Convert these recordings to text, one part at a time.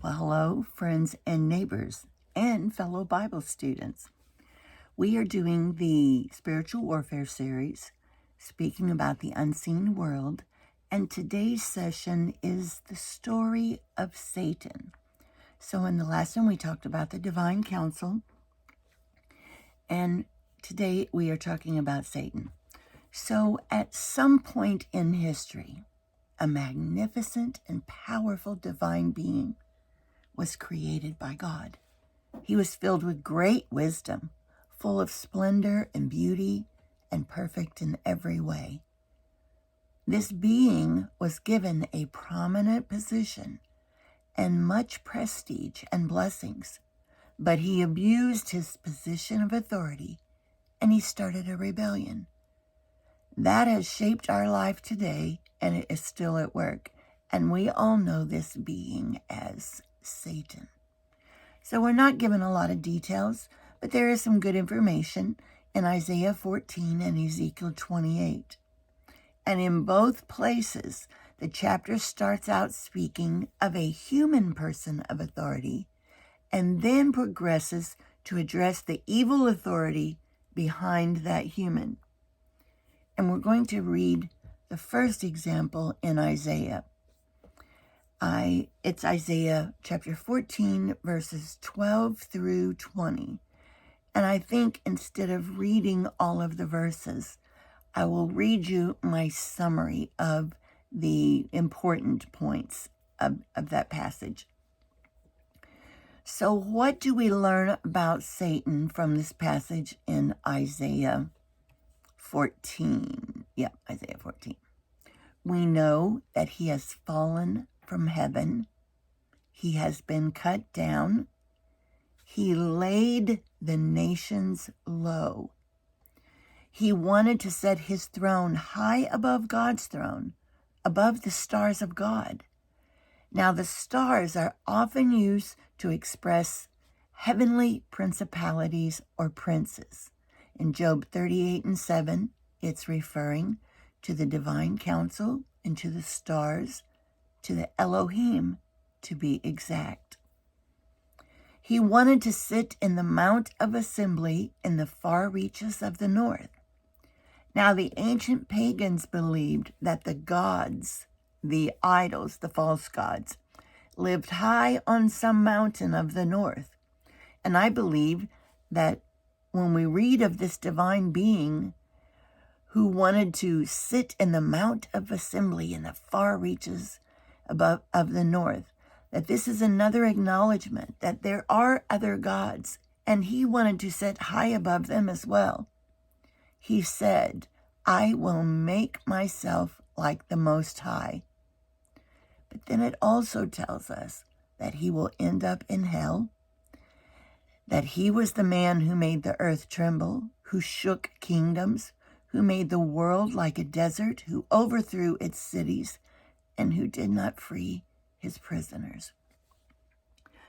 Well, hello, friends and neighbors and fellow Bible students. We are doing the Spiritual Warfare series, speaking about the unseen world, and today's session is the story of Satan. So in the last one, we talked about the divine council, and today we are talking about Satan. So at some point in history, a magnificent and powerful divine being was created by God. He was filled with great wisdom, full of splendor and beauty, and perfect in every way. This being was given a prominent position and much prestige and blessings, but he abused his position of authority and he started a rebellion. That has shaped our life today, and it is still at work, and we all know this being as Satan. So we're not given a lot of details, but there is some good information in Isaiah 14 and Ezekiel 28. And in both places, the chapter starts out speaking of a human person of authority and then progresses to address the evil authority behind that human. And we're going to read the first example in Isaiah. It's Isaiah chapter 14, verses 12 through 20. And I think instead of reading all of the verses, I will read you my summary of the important points of that passage. So what do we learn about Satan from this passage in Isaiah 14? Isaiah 14. We know that he has fallen from heaven. He has been cut down. He laid the nations low. He wanted to set his throne high above God's throne, above the stars of God. Now, the stars are often used to express heavenly principalities or princes. In Job 38:7, it's referring to the divine council and to the stars, to the Elohim, to be exact. He wanted to sit in the Mount of Assembly in the far reaches of the north. Now, the ancient pagans believed that the gods, the idols, the false gods, lived high on some mountain of the north. And I believe that when we read of this divine being who wanted to sit in the Mount of Assembly in the far reaches above of the north, that this is another acknowledgement that there are other gods, and he wanted to sit high above them as well. He said, I will make myself like the Most High. But then it also tells us that he will end up in hell, that he was the man who made the earth tremble, who shook kingdoms, who made the world like a desert, who overthrew its cities, and who did not free his prisoners.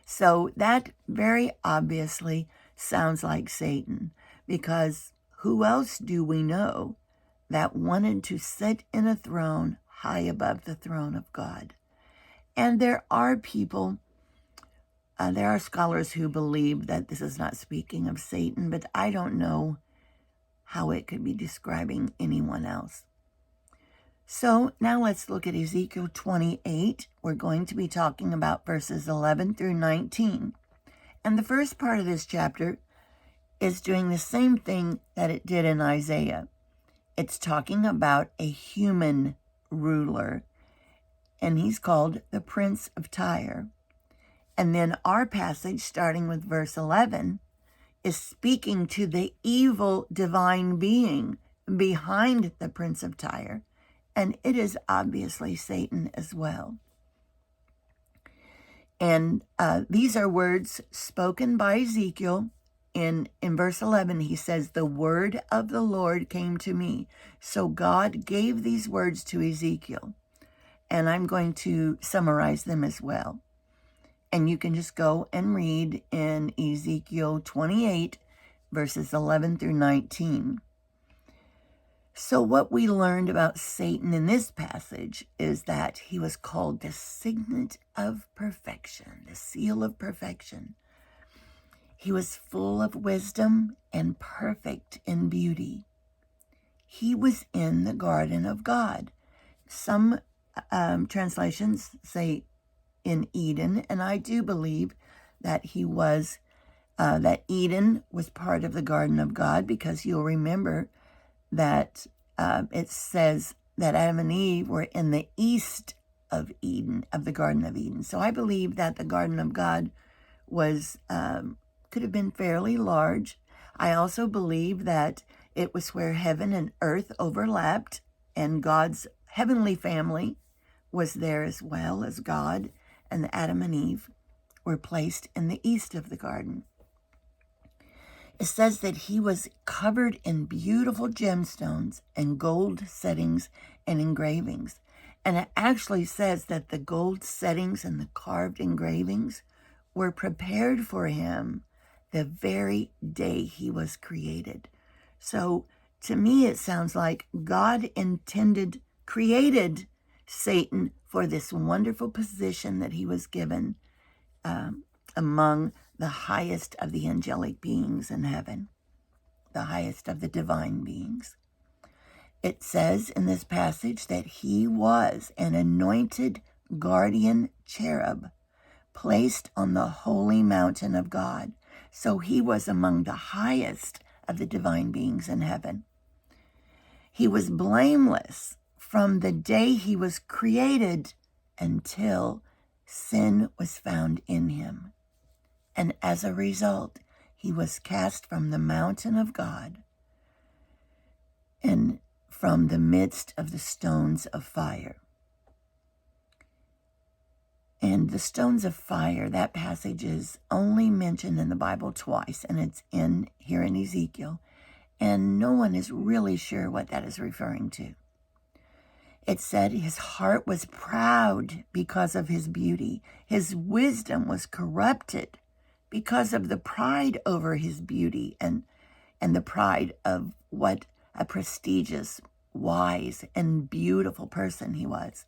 So that very obviously sounds like Satan, because who else do we know that wanted to sit in a throne high above the throne of God? And there are people, there are scholars who believe that this is not speaking of Satan, but I don't know how it could be describing anyone else. So now let's look at Ezekiel 28. We're going to be talking about verses 11 through 19. And the first part of this chapter is doing the same thing that it did in Isaiah. It's talking about a human ruler, and he's called the Prince of Tyre. And then our passage, starting with verse 11, is speaking to the evil divine being behind the Prince of Tyre. And it is obviously Satan as well. And these are words spoken by Ezekiel. In verse 11, he says, the word of the Lord came to me. So God gave these words to Ezekiel. And I'm going to summarize them as well. And you can just go and read in Ezekiel 28, verses 11 through 19. So what we learned about Satan in this passage is that he was called the signet of perfection, the seal of perfection. He was full of wisdom and perfect in beauty. He was in the garden of God. Some translations say in Eden, and I do believe that that Eden was part of the garden of God, because you'll remember that it says that Adam and Eve were in the east of Eden, of the Garden of Eden. So I believe that the Garden of God was could have been fairly large. I also believe that it was where heaven and earth overlapped, and God's heavenly family was there as well as God, and Adam and Eve were placed in the east of the garden. It says that he was covered in beautiful gemstones and gold settings and engravings. And it actually says that the gold settings and the carved engravings were prepared for him the very day he was created. So to me, it sounds like God created Satan for this wonderful position that he was given among the highest of the angelic beings in heaven, the highest of the divine beings. It says in this passage that he was an anointed guardian cherub placed on the holy mountain of God. So he was among the highest of the divine beings in heaven. He was blameless from the day he was created until sin was found in him. And as a result, he was cast from the mountain of God and from the midst of the stones of fire. And the stones of fire, that passage is only mentioned in the Bible twice, and it's here in Ezekiel, and no one is really sure what that is referring to. It said his heart was proud because of his beauty. His wisdom was corrupted because of the pride over his beauty and the pride of what a prestigious, wise, and beautiful person he was.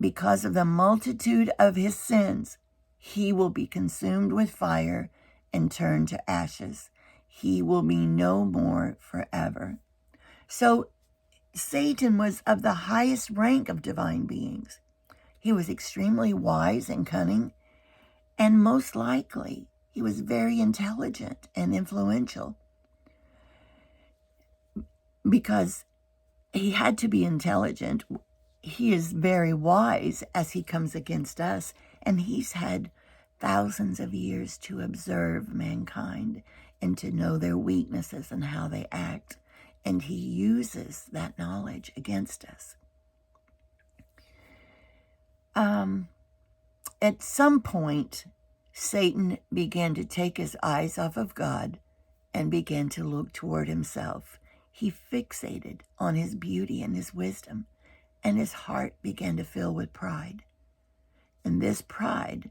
Because of the multitude of his sins, he will be consumed with fire and turned to ashes. He will be no more forever. So Satan was of the highest rank of divine beings. He was extremely wise and cunning, and most likely he was very intelligent and influential, because he had to be intelligent. He is very wise as he comes against us, and he's had thousands of years to observe mankind and to know their weaknesses and how they act, and he uses that knowledge against us. At some point, Satan began to take his eyes off of God and began to look toward himself. He fixated on his beauty and his wisdom, and his heart began to fill with pride. And this pride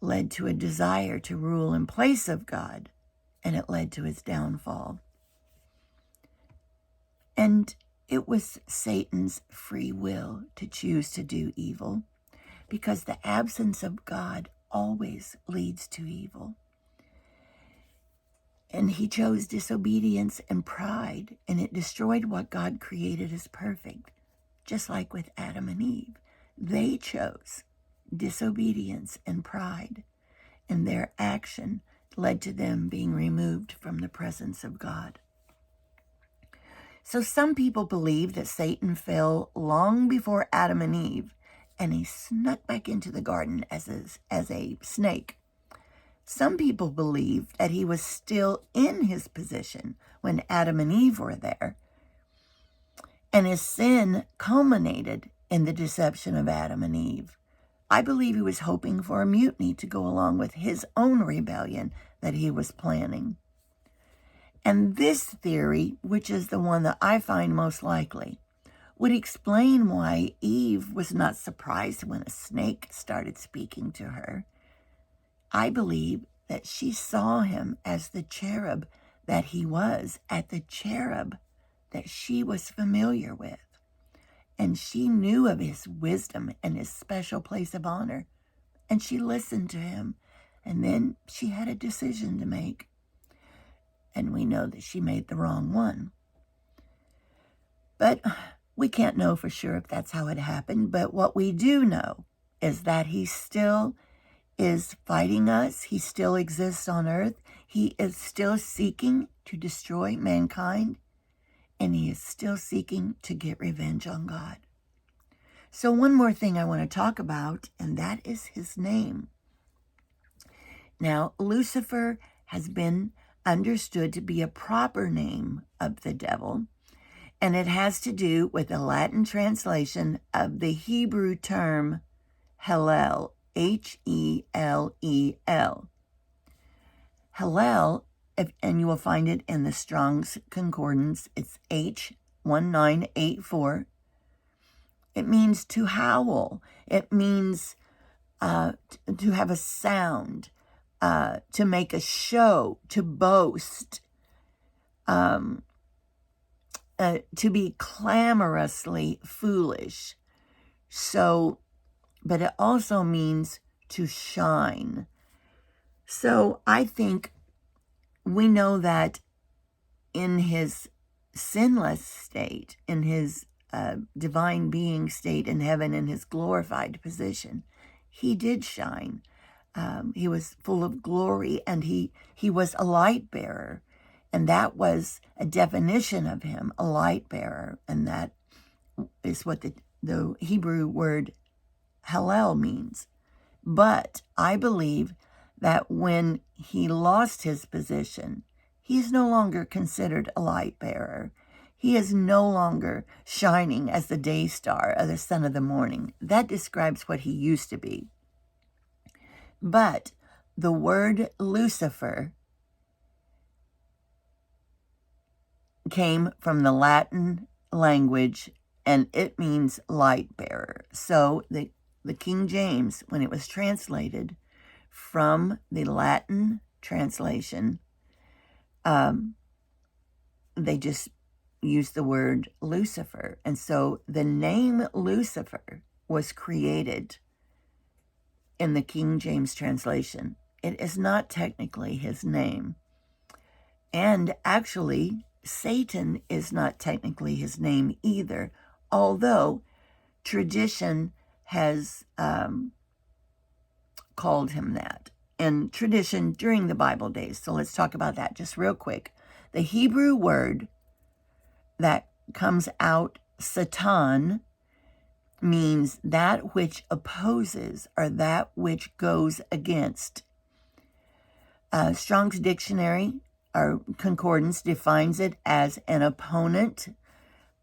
led to a desire to rule in place of God, and it led to his downfall. And it was Satan's free will to choose to do evil, because the absence of God always leads to evil. And he chose disobedience and pride, and it destroyed what God created as perfect. Just like with Adam and Eve, they chose disobedience and pride, and their action led to them being removed from the presence of God. So some people believe that Satan fell long before Adam and Eve, and he snuck back into the garden as a snake. Some people believe that he was still in his position when Adam and Eve were there, and his sin culminated in the deception of Adam and Eve. I believe he was hoping for a mutiny to go along with his own rebellion that he was planning. And this theory, which is the one that I find most likely, would explain why Eve was not surprised when a snake started speaking to her. I believe that she saw him as the cherub that he was, as the cherub that she was familiar with. And she knew of his wisdom and his special place of honor. And she listened to him. And then she had a decision to make. And we know that she made the wrong one. But we can't know for sure if that's how it happened. But what we do know is that he still is fighting us. He still exists on earth. He is still seeking to destroy mankind. And he is still seeking to get revenge on God. So one more thing I want to talk about, and that is his name. Now, Lucifer has been understood to be a proper name of the devil, and it has to do with the Latin translation of the Hebrew term Hellel, H-E-L-E-L. Hellel, and you will find it in the Strong's Concordance, it's H1984. It means to howl. It means to have a sound, to make a show, to boast, to be clamorously foolish. So, but it also means to shine. So I think we know that in his sinless state, in his divine being state in heaven, in his glorified position, he did shine. He was full of glory, and he was a light bearer. And that was a definition of him, a light bearer. And that is what the Hebrew word Hallel means. But I believe that when he lost his position, he is no longer considered a light bearer. He is no longer shining as the day star or the son of the morning. That describes what he used to be. But the word Lucifer came from the Latin language, and it means light bearer. So the King James, when it was translated from the Latin translation, they just used the word Lucifer. And so the name Lucifer was created in the King James translation. It is not technically his name. And actually, Satan is not technically his name either, although tradition has called him that. And tradition during the Bible days. So let's talk about that just real quick. The Hebrew word that comes out, Satan, means that which opposes or that which goes against. Strong's Dictionary, or Concordance, defines it as an opponent,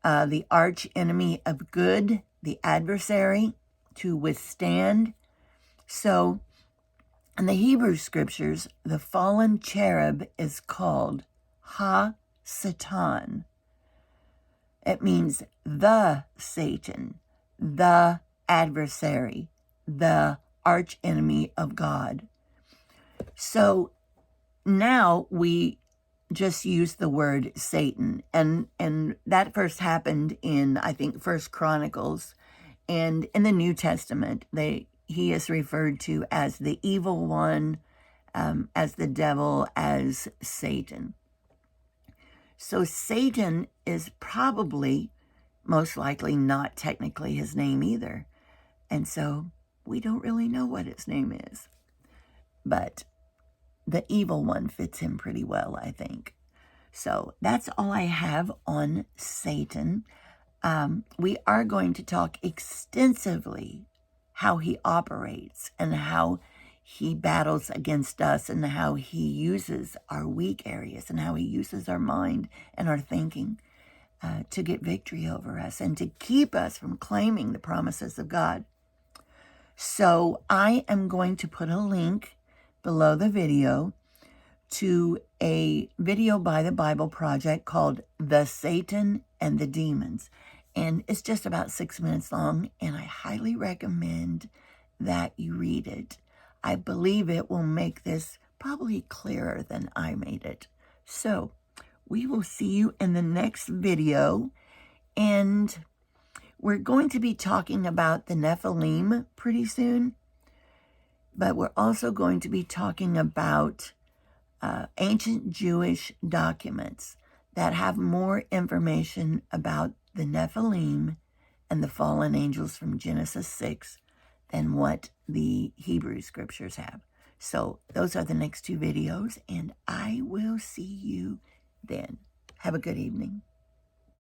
the arch enemy of good, the adversary, to withstand. So, in the Hebrew scriptures, the fallen cherub is called Ha-Satan. It means the Satan, the adversary, the arch enemy of God. So now we just use the word Satan, and that first happened in, I think, 1 Chronicles, and in the New Testament, he is referred to as the evil one, as the devil, as Satan. So Satan is probably, most likely, not technically his name either. And so we don't really know what his name is. But the evil one fits him pretty well, I think. So that's all I have on Satan. We are going to talk extensively how he operates and how he battles against us and how he uses our weak areas and how he uses our mind and our thinking to get victory over us and to keep us from claiming the promises of God. So I am going to put a link below the video to a video by the Bible Project called The Satan and the Demons. And it's just about 6 minutes long, and I highly recommend that you read it. I believe it will make this probably clearer than I made it. So, we will see you in the next video. And we're going to be talking about the Nephilim pretty soon. But we're also going to be talking about ancient Jewish documents that have more information about the Nephilim and the fallen angels from Genesis 6 than what the Hebrew scriptures have. So those are the next two videos, and I will see you then. Have a good evening.